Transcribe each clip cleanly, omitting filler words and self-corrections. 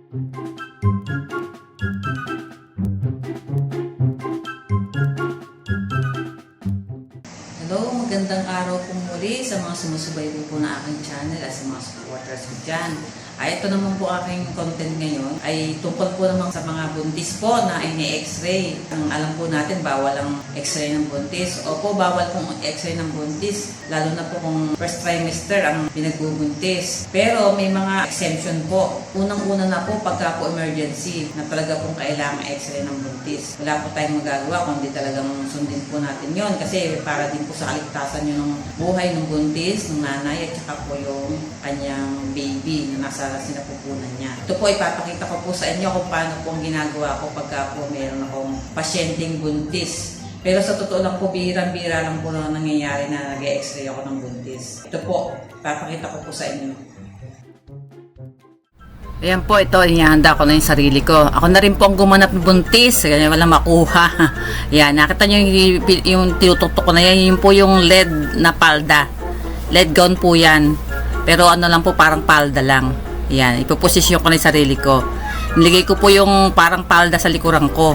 Hello, magandang araw po muli sa mga sumusubaybay po na aking channel at sa mga supporters ko dyan. Ito naman po aking content ngayon ay tungkol po naman sa mga buntis po na ini-x-ray. Ang alam po natin, bawal ang x-ray ng buntis. Opo, bawal pong x-ray ng buntis, lalo na po kung first trimester ang pinagbubuntis. Pero may mga exemption po. Unang-una na po pagka po emergency na talaga pong kailangan x-ray ng buntis. Wala po tayong magagawa kundi talagang sundin po natin yon kasi para din po sa kaligtasan yun ng buhay ng buntis, ng nanay at saka po yung kanyang baby na nasa sinapupunan niya. Ito po ipapakita ko po sa inyo kung paano po ang ginagawa ko pagka po meron akong pasyenteng buntis. Pero sa totoo lang po, bihirang-bihira lang po na nangyayari na nag-e-x-ray ako ng buntis. Ito po, ipapakita ko po sa inyo. Ayan po, ito, inihanda ko na yung sarili ko. Ako na rin po ang gumanap ng buntis, kaya walang makuha. Yan, nakita nyo yung tinutuktok ko na yan, yun po yung LED na palda. LED gown po yan. Pero ano lang po, parang palda lang. Yan, ipoposisyon ko na yung sarili ko. Niligay ko po yung parang palda sa likuran ko.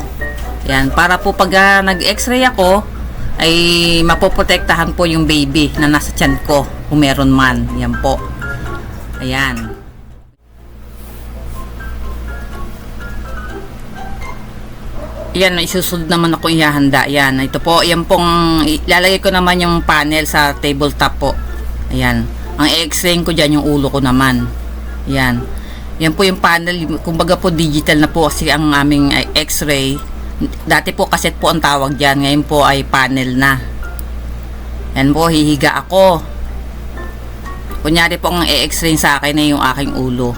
Yan, para po pag nag-x-ray ako, ay mapoprotektahan po yung baby na nasa tiyan ko, kung meron man. Yan po. Ayan. Yan, isusunod naman ako ihahanda. Yan, ito po, yan pong, ilalagay ko naman yung panel sa tabletop po. Ayan. Ang x-ray ko dyan, yung ulo ko naman. Yan. Yan po yung panel. Kumbaga po, digital na po kasi ang aming x-ray. Dati po cassette po ang tawag dyan. Ngayon po ay panel na. Yan po, hihiga ako. Kunyari po ang x-ray sa akin na yung aking ulo.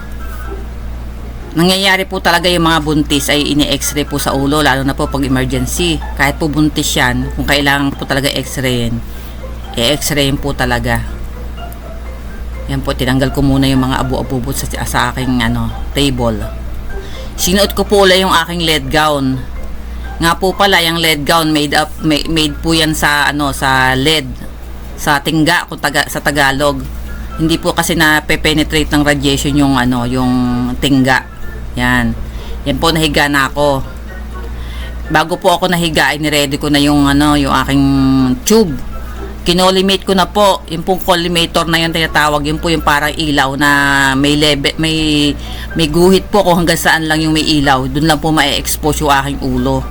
Nangyayari po talaga yung mga buntis ay ini-x-ray po sa ulo, lalo na po pag emergency. Kahit po buntis yan, kung kailangan po talaga x-rayin, i-x-rayin po talaga. Yan po, tinanggal ko muna yung mga abu-abubot sa aking table. Sinuot ko po ulit yung aking LED gown. Nga po pala, yung LED gown made po yan sa sa LED, sa tingga kung sa Tagalog. Hindi po kasi na penetrate ng radiation yung yung tingga. Yan. Yan po, nahiga na ako. Bago po ako nahiga, ay niready ko na yung yung aking tube. Kinolimate ko na po. Yung pong collimator na yun tinatawag, yun po yung parang ilaw na may level, may guhit po kung hanggang saan lang yung may ilaw. Doon lang po ma-expose yung aking ulo.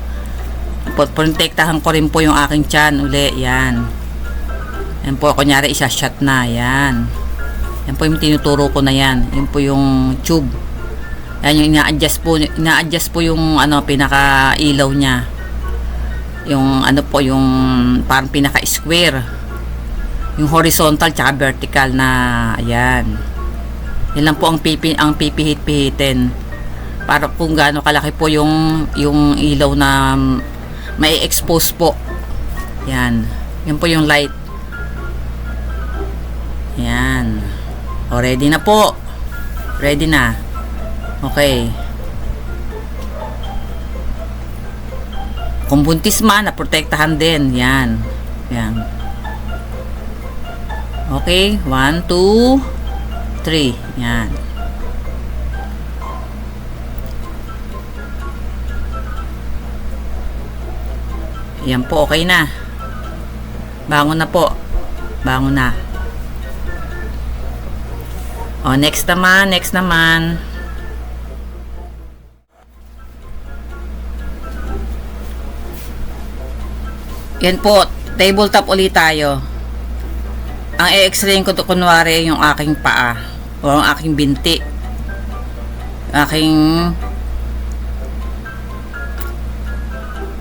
Protektahan ko rin po yung aking tiyan uli. Yan. Yan po, kunyari isa-shot na. Yan. Yan po yung tinuturo ko na yan. Yan po yung tube. Yan yung ina-adjust po yung pinaka-ilaw niya. Yung po yung parang pinaka-square. Yung horizontal tsaka vertical na ayan. Yan lang po ang pipihit-pihitin. Para kung gaano kalaki po yung ilaw na may expose po. Yan. Yan po yung light. Yan. O, ready na po. Ready na. Okay. Kung buntis man, naprotektahan din. Yan. Yan. Okay. 1, 2, 3. Yan. Yan po. Okay na. Bangon na po. Bangon na. O, next naman. Yan po, tabletop ulit tayo. Ang i-x-rayin ko to, kunwari yung aking paa o ang aking binti. Aking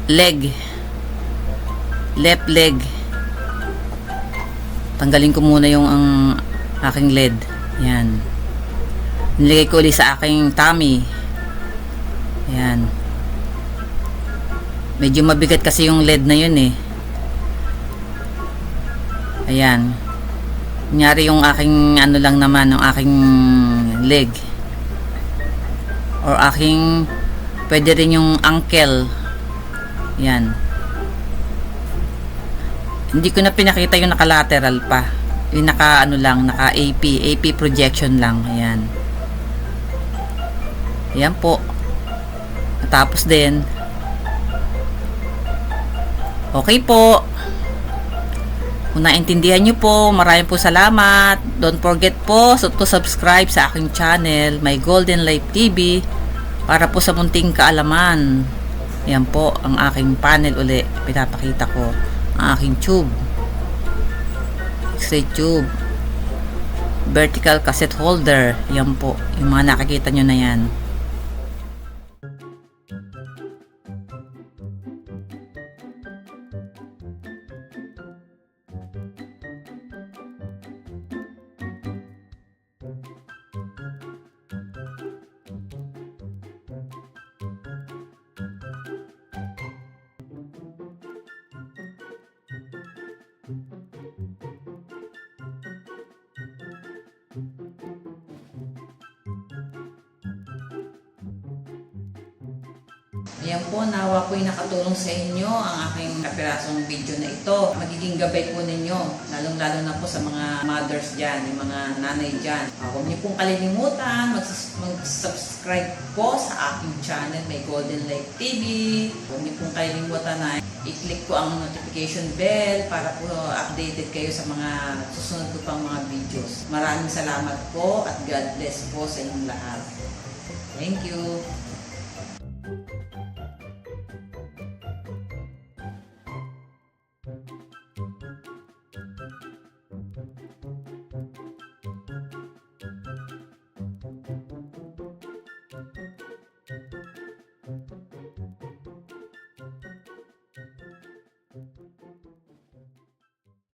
leg. Left leg. Tanggalin ko muna yung aking LED. Yan. Nilagay ko ulit sa aking tummy. Yan. Medyo mabigat kasi yung LED na yun eh. Ayan. Kunyari yung aking lang naman, yung aking leg. Or aking, pwede rin yung ankle. Yan. Hindi ko na pinakita yung naka-lateral pa. Yung naka-AP projection lang. Ayan. Ayan po. Tapos din. Okay po. Kung naintindihan nyo po, maraming po salamat. Don't forget po to subscribe sa aking channel, My Golden Life TV, para po sa munting kaalaman. Yan po ang aking panel uli. Pinapakita ko ang aking tube. X-ray tube. Vertical cassette holder. Yan po. Yung mga nakikita nyo na yan. Ayan po, nawa po'y nakatulong sa inyo ang aking kapirasong video na ito. Magiging gabay po ninyo, lalong-lalo na po sa mga mothers dyan, yung mga nanay dyan. Huwag niyo pong kalilimutan, mag-subscribe po sa aking channel, My Golden Life TV. Huwag niyo pong kalilimutan na i-click po ang notification bell para po updated kayo sa mga susunod ko pang mga videos. Maraming salamat po at God bless po sa inyong lahat. Thank you.